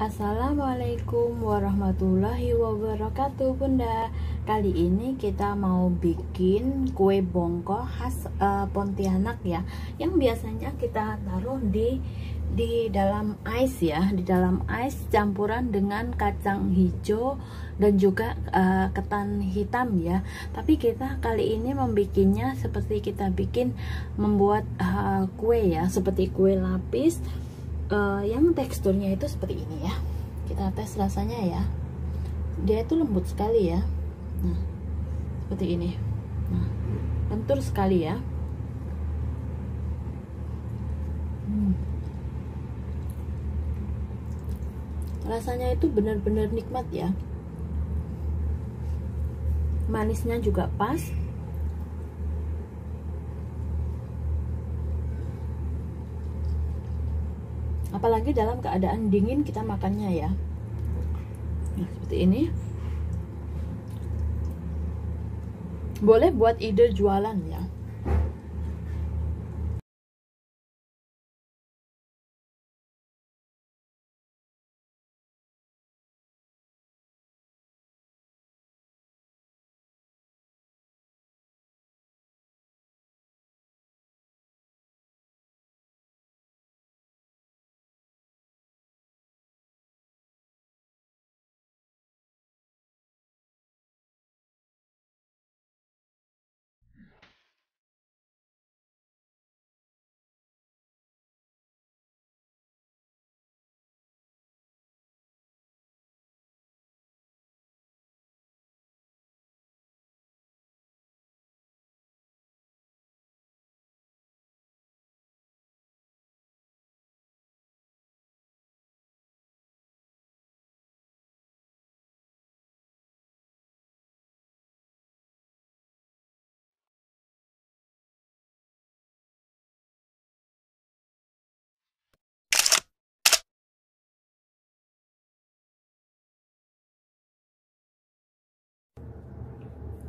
Assalamualaikum warahmatullahi wabarakatuh Bunda. Kali ini kita mau bikin kue bongko khas Pontianak ya, yang biasanya kita taruh di dalam ais ya, di dalam ais campuran dengan kacang hijau dan juga ketan hitam ya. Tapi kita kali ini membikinnya seperti kita membuat kue ya, seperti kue lapis. Yang teksturnya itu seperti ini ya. Kita tes rasanya ya. Dia itu lembut sekali ya. Nah, seperti ini. Nah, lentur sekali ya. Rasanya itu benar-benar nikmat ya. Manisnya juga pas. Apalagi dalam keadaan dingin kita makannya ya. Nah, seperti ini. Boleh buat ide jualan ya.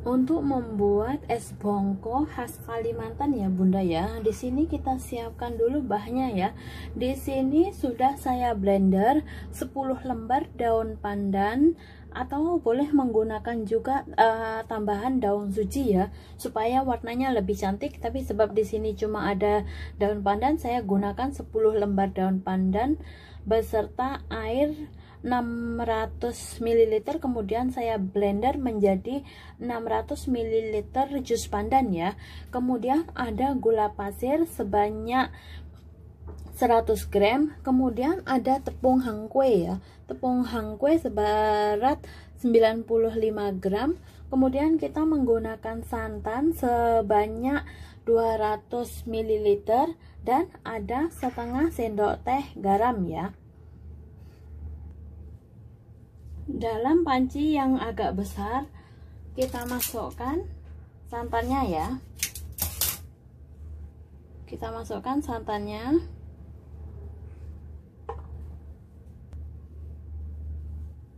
Untuk membuat es bongko khas Kalimantan ya Bunda ya. Di sini kita siapkan dulu bahannya ya. Di sini sudah saya blender 10 lembar daun pandan, atau boleh menggunakan juga tambahan daun suji ya, supaya warnanya lebih cantik. Tapi sebab di sini cuma ada daun pandan, saya gunakan 10 lembar daun pandan beserta air 600 ml, kemudian saya blender menjadi 600 ml jus pandan ya. Kemudian ada gula pasir sebanyak 100 gram, kemudian ada tepung hangkwe ya, tepung hangkwe seberat 95 gram, kemudian kita menggunakan santan sebanyak 200 ml dan ada setengah sendok teh garam ya. Dalam panci yang agak besar kita masukkan santannya ya. Kita masukkan santannya.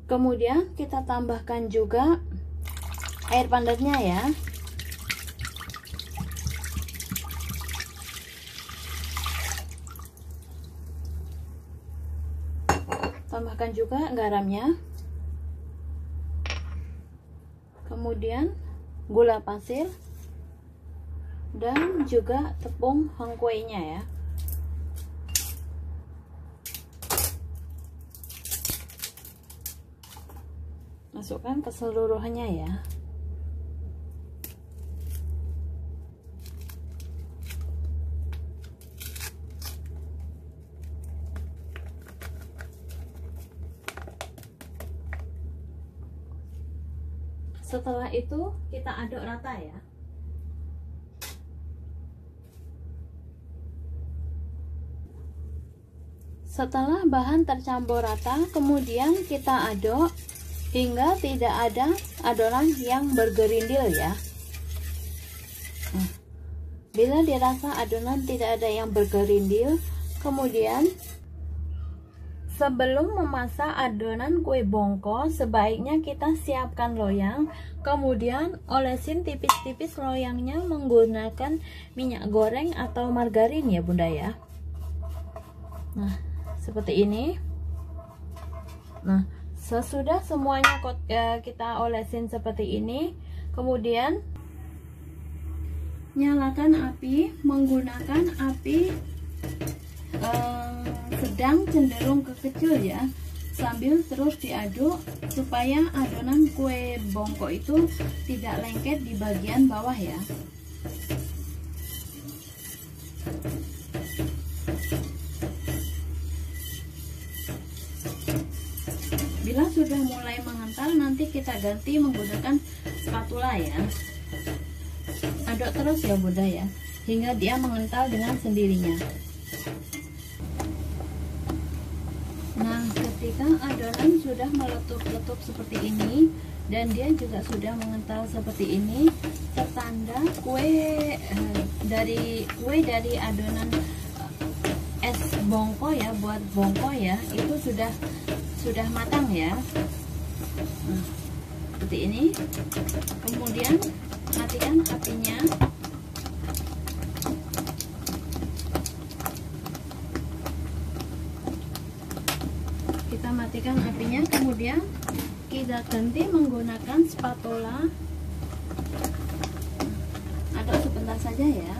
Kemudian kita tambahkan juga air pandannya ya. Tambahkan juga garamnya. Kemudian gula pasir dan juga tepung hangkwe-nya ya. Masukkan keseluruhannya ya. Setelah itu kita aduk rata ya. Setelah bahan tercampur rata, kemudian kita aduk hingga tidak ada adonan yang bergerindil ya. Nah, bila dirasa adonan tidak ada yang bergerindil, kemudian sebelum memasak adonan kue bongko, sebaiknya kita siapkan loyang, kemudian olesin tipis-tipis loyangnya menggunakan minyak goreng atau margarin ya Bunda ya. Nah, seperti ini. Nah, sesudah semuanya kita olesin seperti ini, kemudian nyalakan api menggunakan api sedang cenderung ke kecil ya, sambil terus diaduk supaya adonan kue bongko itu tidak lengket di bagian bawah ya. Bila sudah mulai mengental, nanti kita ganti menggunakan spatula ya. Aduk terus ya Bunda ya, hingga dia mengental dengan sendirinya. Nah, ketika adonan sudah meletup-letup seperti ini dan dia juga sudah mengental seperti ini, pertanda kue dari adonan es bongko ya, buat bongko ya, itu sudah matang ya. Nah, seperti ini. Kemudian matikan apinya. Kita matikan apinya, kemudian kita ganti menggunakan spatula. Aduk sebentar saja ya.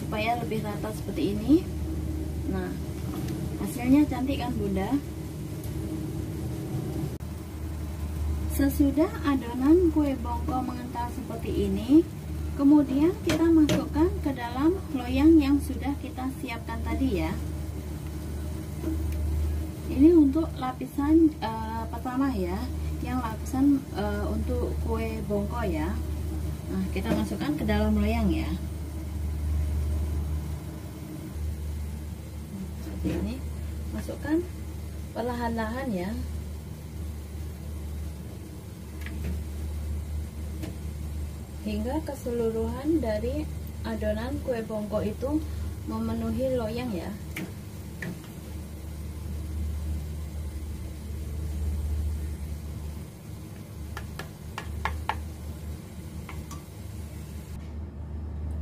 Supaya lebih rata seperti ini. Nah, hasilnya cantik kan Bunda? Sesudah adonan kue bongko mengental seperti ini, kemudian kita masukkan ke dalam loyang yang sudah kita siapkan tadi ya. Ini untuk lapisan pertama ya, yang lapisan untuk kue bongko ya. Nah, kita masukkan ke dalam loyang ya. Seperti ini, masukkan perlahan-lahan ya. Hingga keseluruhan dari adonan kue bongko itu memenuhi loyang ya.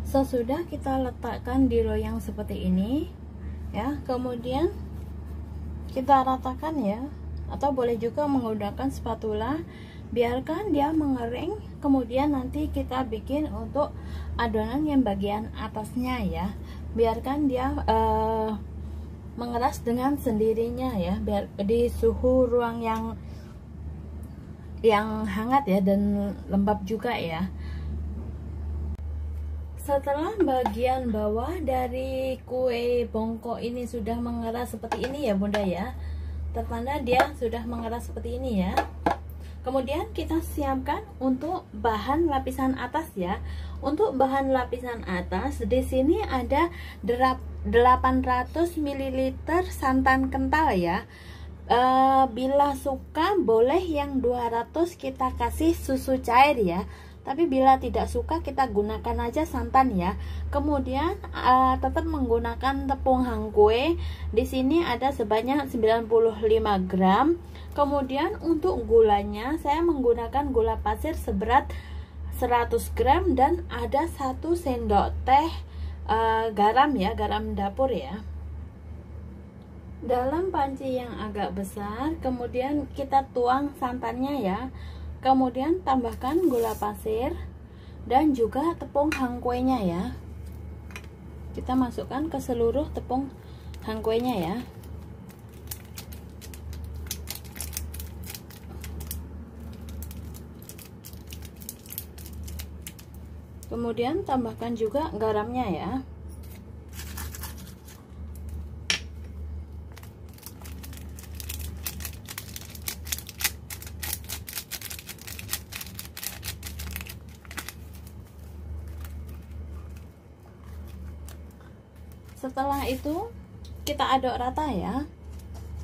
Sesudah kita letakkan di loyang seperti ini ya, kemudian kita ratakan ya, atau boleh juga menggunakan spatula. Biarkan dia mengering, kemudian nanti kita bikin untuk adonan yang bagian atasnya ya. Biarkan dia mengeras dengan sendirinya ya, biar di suhu ruang yang hangat ya, dan lembab juga ya. Setelah bagian bawah dari kue bongko ini sudah mengeras seperti ini ya Bunda ya, tertanda dia sudah mengeras seperti ini ya. Kemudian kita siapkan untuk bahan lapisan atas ya. Untuk bahan lapisan atas di sini ada 800 ml santan kental ya. Bila suka boleh yang 200 kita kasih susu cair ya. Tapi bila tidak suka kita gunakan aja santan ya. Kemudian tetap menggunakan tepung hangkue. Di sini ada sebanyak 95 gram. Kemudian untuk gulanya saya menggunakan gula pasir seberat 100 gram dan ada 1 sendok teh garam ya, garam dapur ya. Dalam panci yang agak besar, kemudian kita tuang santannya ya. Kemudian tambahkan gula pasir dan juga tepung hangkuenya ya. Kita masukkan ke seluruh tepung hangkuenya ya. Kemudian tambahkan juga garamnya ya. Setelah itu kita aduk rata ya.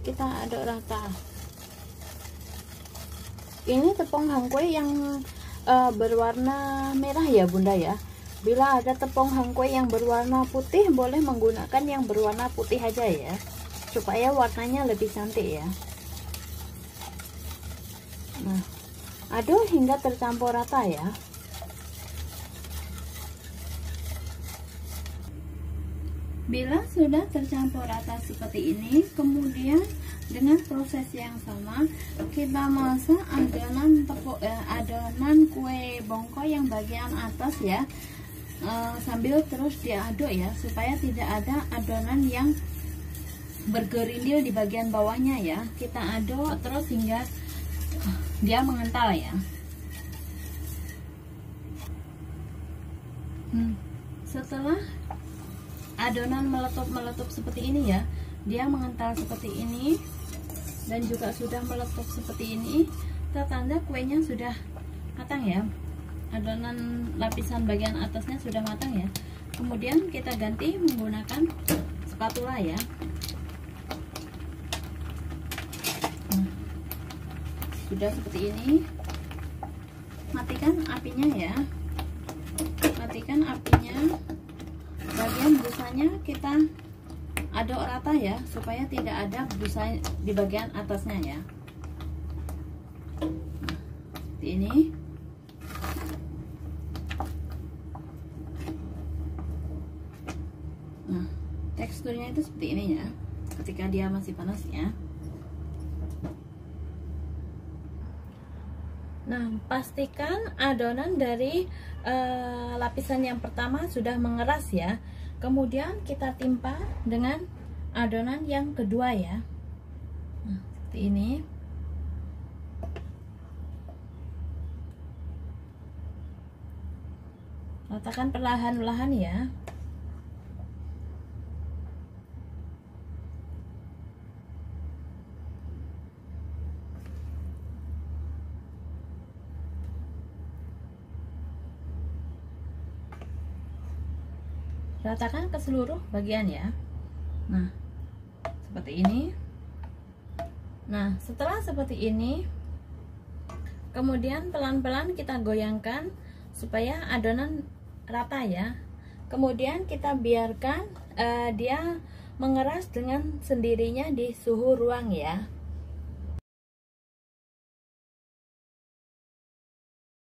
Kita aduk rata. Ini tepung hangkue yang berwarna merah ya Bunda ya. Bila ada tepung hangkue yang berwarna putih, boleh menggunakan yang berwarna putih aja ya, supaya warnanya lebih cantik ya. Nah, aduk hingga tercampur rata ya. Bila sudah tercampur rata seperti ini, kemudian dengan proses yang sama kita masak adonan adonan kue bongko yang bagian atas ya, sambil terus diaduk ya, supaya tidak ada adonan yang bergerindil di bagian bawahnya ya. Kita aduk terus hingga dia mengental ya. Setelah adonan meletup seperti ini ya, dia mengental seperti ini dan juga sudah meletup seperti ini, tanda kuenya sudah matang ya. Adonan lapisan bagian atasnya sudah matang ya. Kemudian kita ganti menggunakan spatula ya. Sudah seperti ini, matikan apinya ya, matikan apinya. Bagian busanya kita aduk rata ya, supaya tidak ada busa di bagian atasnya ya. Seperti ini. Nah, teksturnya itu seperti ini ya, ketika dia masih panas ya. Nah, pastikan adonan dari lapisan yang pertama sudah mengeras ya. Kemudian kita timpa dengan adonan yang kedua ya. Nah, seperti ini. Ratakan perlahan-lahan ya. Ratakan ke seluruh bagian ya. Nah, seperti ini. Nah, setelah seperti ini, kemudian pelan-pelan kita goyangkan supaya adonan rata ya. Kemudian kita biarkan dia mengeras dengan sendirinya di suhu ruang ya.